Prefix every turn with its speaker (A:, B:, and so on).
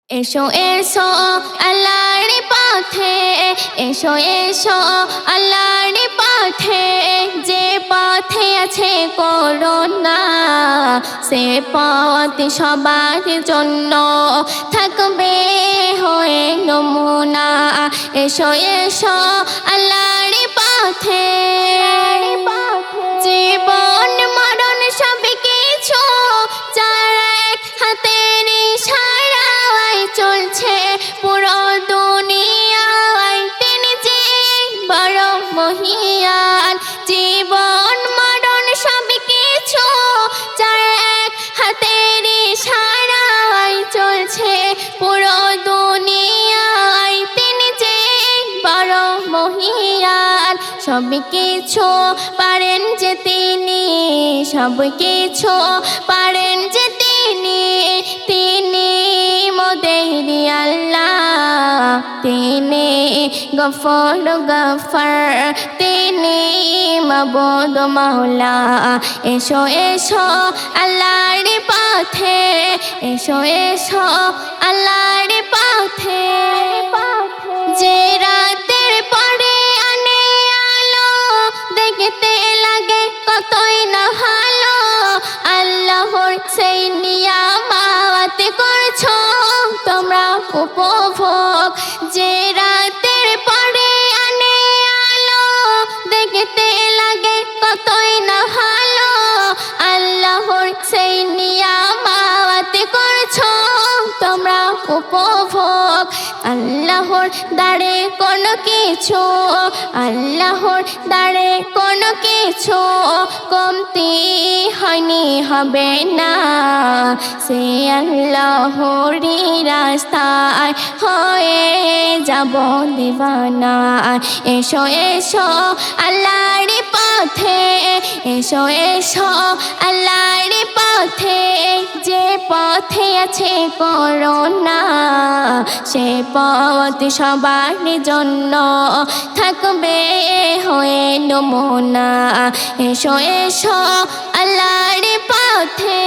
A: এসো এসো আল্লাহর পথে, এসো এসো আল্লাহর পথে, যে পথে আছে করুণা, সে পথ সবার জন্য থাকবে হয়ে নমুনা। এসো এসো আল্লাহর পথে, জীবন মরণ সব কিছু যার এক হাতের ইশারায় চলছে পুরো দুনিয়ায়, তিনি যে বড় মহিয়ান। জীবন মরণ সব কিছু যার এক হাতের ইশারায় চলছে পুরো দুনিয়ায়, তিনি যে বড় মহিয়ান। সব কিছু পারেন যে তিনি, সব কিছু পারেন যে তিনি, তিনি মোদের আল্লাহ, তিনি গফর গফর, তিনি মাবুদ মাওলা। এসো এসো আল্লাহর পথে, এসো এসো আল্লাহর পথে, যে রাতের পরে আনে আলো, দেখতে লাগে কতই না ভালো। আল্লাহর সেই নিয়ামত করছো তোমরা উপভোগ, যে রাতের পরে আনে আলো, দেখতে লাগে কতই না ভালো। আল্লাহর সেই নিয়ামত করছো তোমরা উপভোগ। আল্লাহর দ্বারে কোনো কিছু, আল্লাহর দ্বারে কোনো কিছু কমতি হয়নি হবে না, সে আল্লাহরই রাস্তায় হয়ে যাব দিওয়ানা। এসো এসো আল্লাহর পথে, এসো এসো আল্লাহর পথে, যে পথে আছে করুণা, সে পথ সবার জন্য থাকবে হয়ে নমুনা। এসো এসো আল্লাহর পথে।